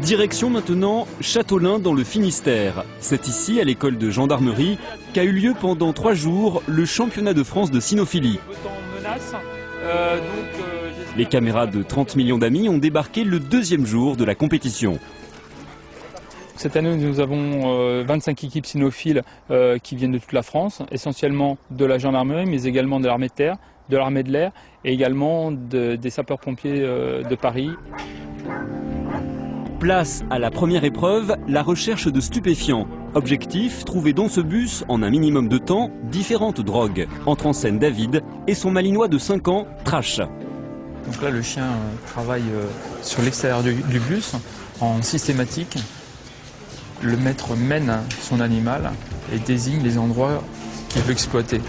Direction maintenant Châteaulin dans le Finistère. C'est ici, à l'école de gendarmerie, qu'a eu lieu pendant 3 jours le championnat de France de cynophilie. Les caméras de 30 millions d'amis ont débarqué le 2e jour de la compétition. Cette année, nous avons 25 équipes cynophiles qui viennent de toute la France, essentiellement de la gendarmerie, mais également de l'armée de terre, de l'armée de l'air et également des sapeurs-pompiers de Paris. Place à la première épreuve, la recherche de stupéfiants. Objectif, trouver dans ce bus, en un minimum de temps, différentes drogues. Entre en scène David et son malinois de 5 ans, Trash. Donc là, le chien travaille sur l'extérieur du bus en systématique. Le maître mène son animal et désigne les endroits qu'il veut exploiter.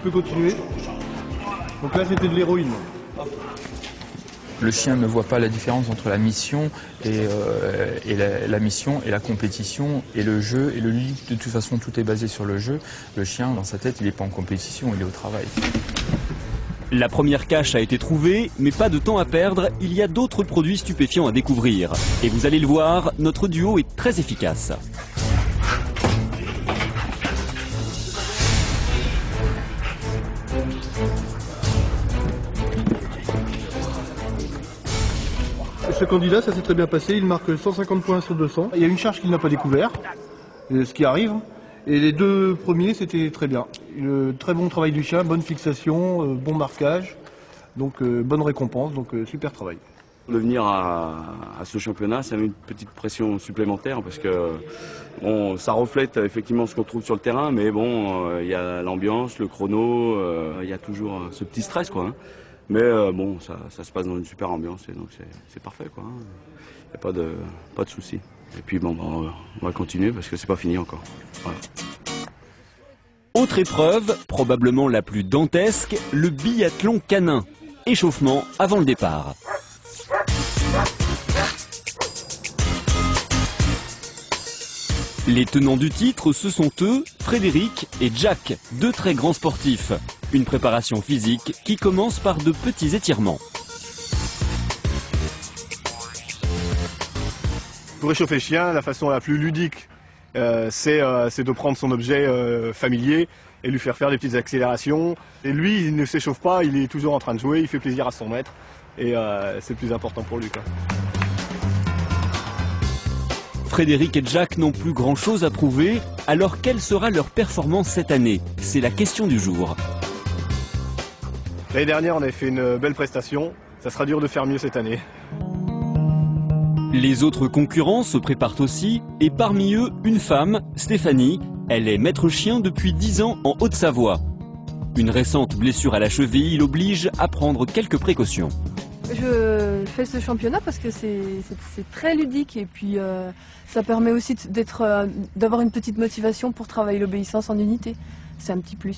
Tu peux continuer. Donc là, c'était de l'héroïne. Le chien ne voit pas la différence entre la mission et la mission et la compétition et le jeu et le lit. De toute façon, tout est basé sur le jeu. Le chien, dans sa tête, il n'est pas en compétition, il est au travail. La première cache a été trouvée, mais pas de temps à perdre, il y a d'autres produits stupéfiants à découvrir. Et vous allez le voir, notre duo est très efficace. Ce candidat, ça s'est très bien passé, il marque 150 points sur 200. Il y a une charge qu'il n'a pas découvert, ce qui arrive. Et les 2 premiers, c'était très bien. Très bon travail du chien, bonne fixation, bon marquage, donc bonne récompense, donc super travail. De venir à ce championnat, ça met une petite pression supplémentaire parce que bon, ça reflète effectivement ce qu'on trouve sur le terrain, mais bon, il y a l'ambiance, le chrono, il y a toujours ce petit stress, quoi. Hein. Mais bon, ça se passe dans une super ambiance et donc c'est parfait, quoi. Hein. Il n'y a pas de souci. Et puis bon, on va continuer parce que c'est pas fini encore. Voilà. Autre épreuve, probablement la plus dantesque, le biathlon canin. Échauffement avant le départ. Les tenants du titre, ce sont eux, Frédéric et Jack, 2 très grands sportifs. Une préparation physique qui commence par de petits étirements. Pour réchauffer le chien, la façon la plus ludique, c'est de prendre son objet familier et lui faire des petites accélérations. Et lui, il ne s'échauffe pas, il est toujours en train de jouer, il fait plaisir à son maître. Et c'est le plus important pour lui, quoi. Frédéric et Jack n'ont plus grand-chose à prouver, alors quelle sera leur performance cette année? C'est la question du jour. L'année dernière, on avait fait une belle prestation. Ça sera dur de faire mieux cette année. Les autres concurrents se préparent aussi, et parmi eux, une femme, Stéphanie. Elle est maître chien depuis 10 ans en Haute-Savoie. Une récente blessure à la cheville l'oblige à prendre quelques précautions. Je fais ce championnat parce que c'est très ludique et puis ça permet aussi d'avoir une petite motivation pour travailler l'obéissance en unité. C'est un petit plus.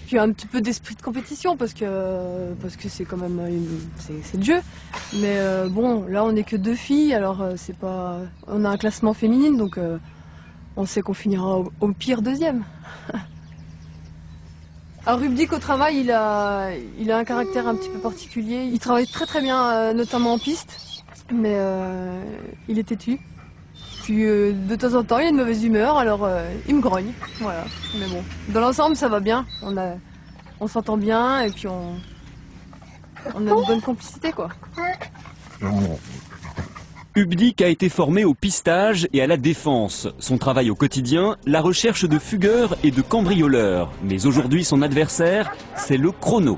Puis un petit peu d'esprit de compétition parce que c'est quand même c'est le jeu. Mais bon, là on n'est que 2 filles, alors c'est pas, on a un classement féminine donc on sait qu'on finira au pire 2e. Alors Rubdik au travail, il a un caractère un petit peu particulier. Il travaille très bien, notamment en piste, mais il est têtu. Puis de temps en temps, il a une mauvaise humeur, alors il me grogne. Voilà. Mais bon, dans l'ensemble, ça va bien. On s'entend bien et puis on a une bonne complicité, quoi. Rubdik a été formé au pistage et à la défense. Son travail au quotidien, la recherche de fugueurs et de cambrioleurs. Mais aujourd'hui, son adversaire, c'est le chrono.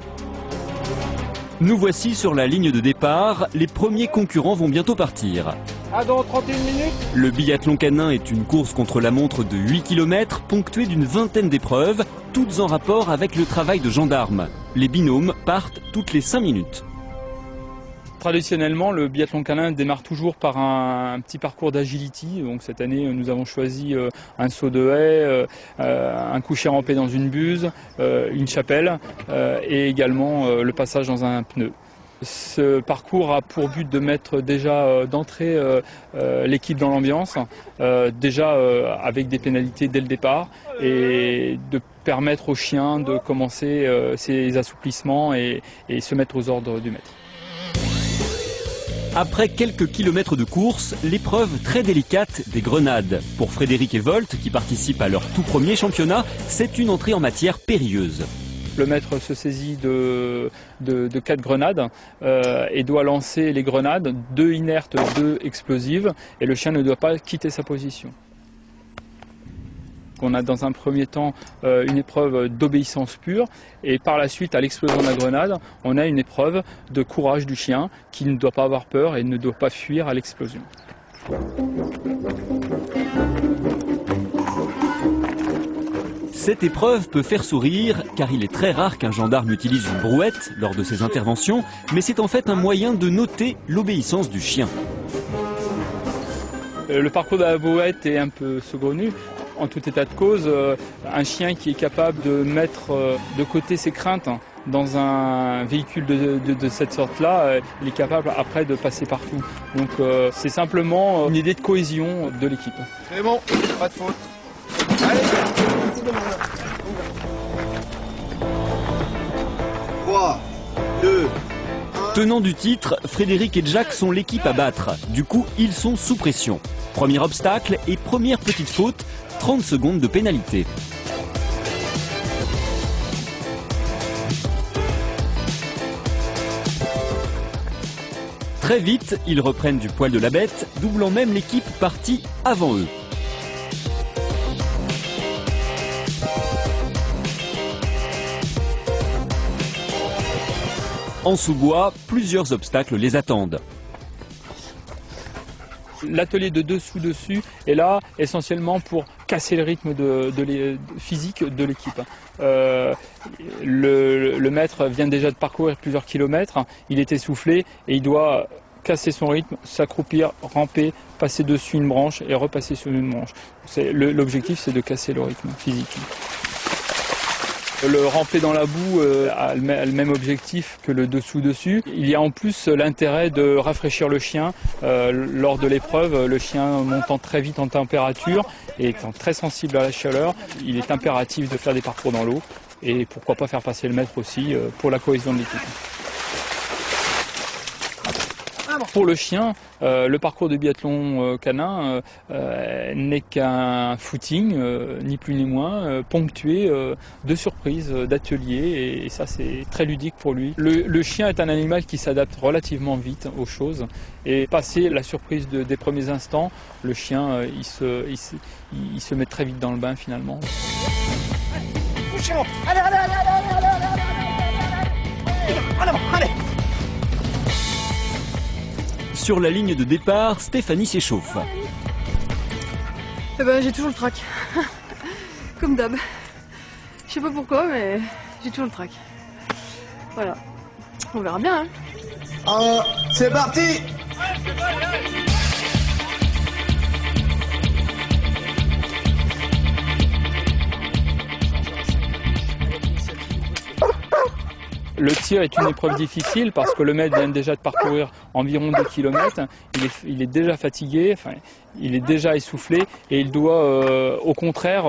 Nous voici sur la ligne de départ. Les premiers concurrents vont bientôt partir. Dans 31 minutes. Le biathlon canin est une course contre la montre de 8 km, ponctuée d'une vingtaine d'épreuves, toutes en rapport avec le travail de gendarme. Les binômes partent toutes les 5 minutes. Traditionnellement, le biathlon canin démarre toujours par un petit parcours d'agility. Donc cette année, nous avons choisi un saut de haie, un coucher rampé dans une buse, une chapelle et également le passage dans un pneu. Ce parcours a pour but de mettre déjà d'entrée l'équipe dans l'ambiance, déjà avec des pénalités dès le départ, et de permettre aux chiens de commencer ses assouplissements et se mettre aux ordres du maître. Après quelques kilomètres de course, l'épreuve très délicate des grenades. Pour Frédéric et Volt, qui participent à leur tout premier championnat, c'est une entrée en matière périlleuse. Le maître se saisit de 4 grenades et doit lancer les grenades, 2 inertes, 2 explosives, et le chien ne doit pas quitter sa position. On a dans un premier temps une épreuve d'obéissance pure, et par la suite, à l'explosion de la grenade, on a une épreuve de courage du chien qui ne doit pas avoir peur et ne doit pas fuir à l'explosion. Cette épreuve peut faire sourire car il est très rare qu'un gendarme utilise une brouette lors de ses interventions, mais c'est en fait un moyen de noter l'obéissance du chien. Le parcours de la brouette est un peu saugrenu. En tout état de cause, un chien qui est capable de mettre de côté ses craintes dans un véhicule de cette sorte-là, il est capable après de passer partout. Donc c'est simplement une idée de cohésion de l'équipe. C'est bon, pas de faute. Allez, 3, 2, Tenants du titre, Frédéric et Jack sont l'équipe à battre. Du coup, ils sont sous pression. Premier obstacle et première petite faute, 30 secondes de pénalité. Très vite, ils reprennent du poil de la bête, doublant même l'équipe partie avant eux. En sous-bois, plusieurs obstacles les attendent. L'atelier de dessous-dessus est là essentiellement pour casser le rythme physique de l'équipe. Le maître vient déjà de parcourir plusieurs kilomètres, il est essoufflé et il doit casser son rythme, s'accroupir, ramper, passer dessus une branche et repasser sur une branche. L'objectif, c'est de casser le rythme physique. Le ramper dans la boue a le même objectif que le dessous-dessus. Il y a en plus l'intérêt de rafraîchir le chien lors de l'épreuve. Le chien montant très vite en température et étant très sensible à la chaleur, il est impératif de faire des parcours dans l'eau et pourquoi pas faire passer le maître aussi pour la cohésion de l'équipe. Pour le chien, le parcours de biathlon canin n'est qu'un footing, ni plus ni moins, ponctué de surprises, d'ateliers, et ça c'est très ludique pour lui. Le chien est un animal qui s'adapte relativement vite aux choses, et passé la surprise des premiers instants, le chien il se met très vite dans le bain finalement. Sur la ligne de départ, Stéphanie s'échauffe. Eh ben, j'ai toujours le trac. Comme d'hab. Je sais pas pourquoi, mais j'ai toujours le trac. Voilà. On verra bien, hein. C'est parti. Le tir est une épreuve difficile parce que le maître vient déjà de parcourir environ 2 km. Il est déjà fatigué, enfin, il est déjà essoufflé et il doit au contraire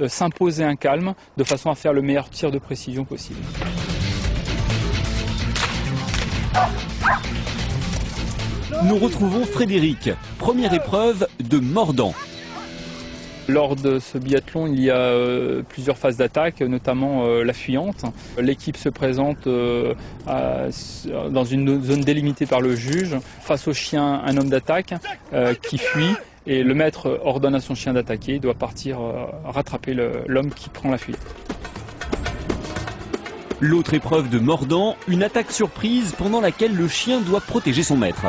s'imposer un calme de façon à faire le meilleur tir de précision possible. Nous retrouvons Frédéric, première épreuve de mordant. Lors de ce biathlon, il y a plusieurs phases d'attaque, notamment la fuyante. L'équipe se présente dans une zone délimitée par le juge. Face au chien, un homme d'attaque qui fuit et le maître ordonne à son chien d'attaquer. Il doit partir rattraper l'homme qui prend la fuite. L'autre épreuve de mordant, une attaque surprise pendant laquelle le chien doit protéger son maître.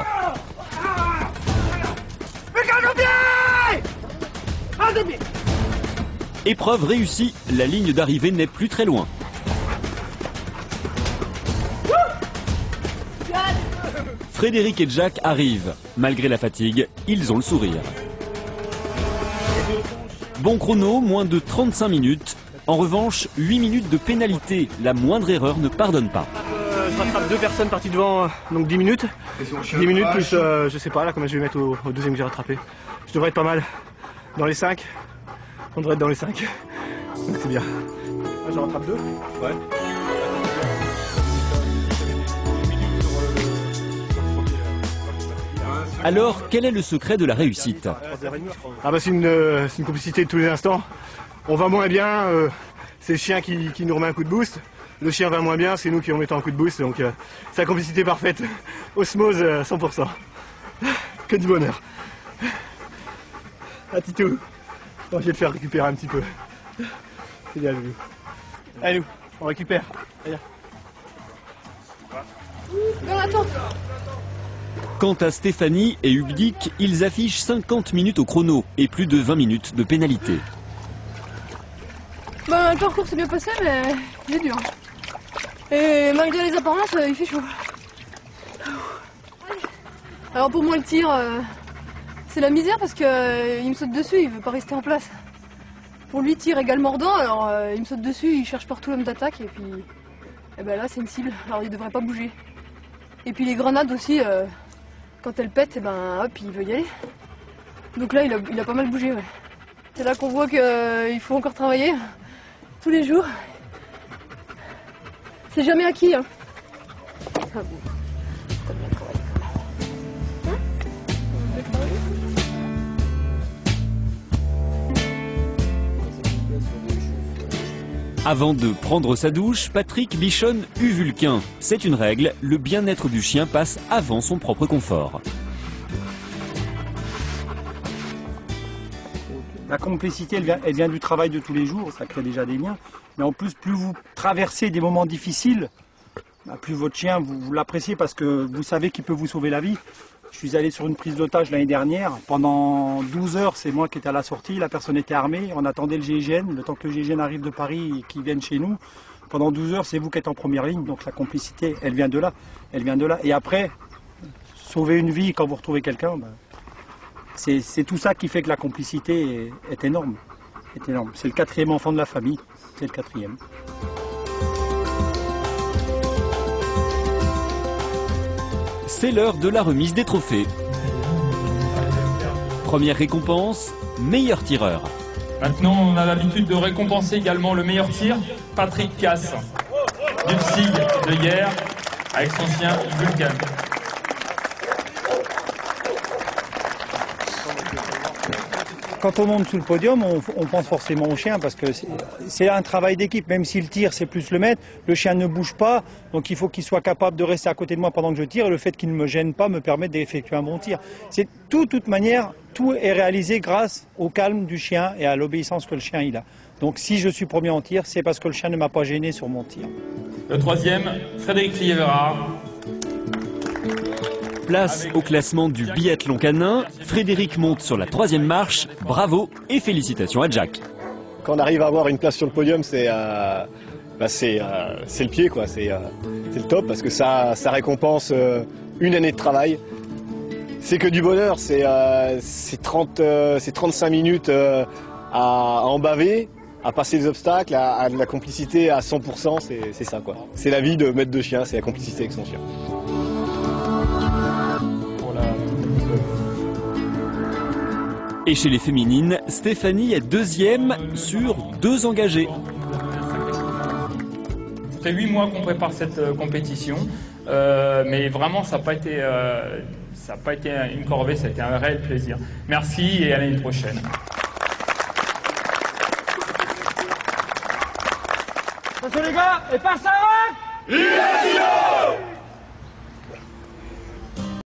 Épreuve réussie, la ligne d'arrivée n'est plus très loin. Frédéric et Jack arrivent. Malgré la fatigue, ils ont le sourire. Bon chrono, moins de 35 minutes. En revanche, 8 minutes de pénalité. La moindre erreur ne pardonne pas. Je rattrape 2 personnes parties devant, donc 10 minutes. 10 minutes plus, je sais pas là combien je vais mettre au deuxième que j'ai rattrapé. Je devrais être pas mal dans les 5. On devrait être dans les 5. Donc c'est bien. Là, j'en rattrape 2. Ouais. Alors, quel est le secret de la réussite? Ah bah c'est une complicité de tous les instants. On va moins bien, c'est le chien qui nous remet un coup de boost. Le chien va moins bien, c'est nous qui en mettons un coup de boost. Donc c'est la complicité parfaite. Osmose 100%. Que du bonheur. Ah Titou, bon, je vais te faire récupérer un petit peu. C'est bien, Loulou. Allez, nous, on récupère. Allez. Dans la tente. Quant à Stéphanie et Hubdik, ils affichent 50 minutes au chrono et plus de 20 minutes de pénalité. Bah, le parcours s'est bien passé, mais il est dur. Et malgré les apparences, il fait chaud. Alors pour moi, le tir, c'est la misère parce qu'il me saute dessus, il veut pas rester en place. Pour lui, tir égale mordant, alors il me saute dessus, il cherche partout l'homme d'attaque et puis et ben là, c'est une cible, alors il devrait pas bouger. Et puis les grenades aussi. Quand elle pète, et ben hop, il veut y aller. Donc là, il a pas mal bougé. Ouais. C'est là qu'on voit qu'il faut encore travailler tous les jours. C'est jamais acquis. Hein. Ah bon. T'as bien travaillé. Avant de prendre sa douche, Patrick bichonne U-Vulcain. C'est une règle, le bien-être du chien passe avant son propre confort. La complicité, elle vient du travail de tous les jours, ça crée déjà des liens. Mais en plus, plus vous traversez des moments difficiles, plus votre chien, vous l'appréciez parce que vous savez qu'il peut vous sauver la vie. Je suis allé sur une prise d'otage l'année dernière. Pendant 12 heures, c'est moi qui étais à la sortie. La personne était armée. On attendait le GIGN. Le temps que le GIGN arrive de Paris et qu'il vienne chez nous. Pendant 12 heures, c'est vous qui êtes en première ligne. Donc la complicité, elle vient de là. Elle vient de là. Et après, sauver une vie quand vous retrouvez quelqu'un, c'est tout ça qui fait que la complicité est énorme. C'est le 4e enfant de la famille. C'est le 4e. C'est l'heure de la remise des trophées. Première récompense, meilleur tireur. Maintenant, on a l'habitude de récompenser également le meilleur tir, Patrick Casse, du SIG de hier, avec son chien Vulcain. Quand on monte sur le podium, on pense forcément au chien parce que c'est un travail d'équipe. Même si le tir, c'est plus le maître, le chien ne bouge pas. Donc il faut qu'il soit capable de rester à côté de moi pendant que je tire. Et le fait qu'il ne me gêne pas me permet d'effectuer un bon tir. C'est toute manière, tout est réalisé grâce au calme du chien et à l'obéissance que le chien il a. Donc si je suis premier en tir, c'est parce que le chien ne m'a pas gêné sur mon tir. Le 3e, Frédéric Liévera. Place au classement du biathlon canin. Frédéric monte sur la 3e marche. Bravo et félicitations à Jack. Quand on arrive à avoir une place sur le podium, c'est le pied, quoi. C'est le top parce que ça récompense une année de travail. C'est que du bonheur. C'est 35 minutes à en baver, à passer les obstacles, à de la complicité à 100%. C'est ça, quoi. C'est la vie de maître de chien, c'est la complicité avec son chien. Et chez les féminines, Stéphanie est 2e sur 2 engagés. Ça fait 8 mois qu'on prépare cette compétition, mais vraiment ça n'a pas été une corvée, ça a été un réel plaisir. Merci et à l'année prochaine. Attention les gars, et passe à droite!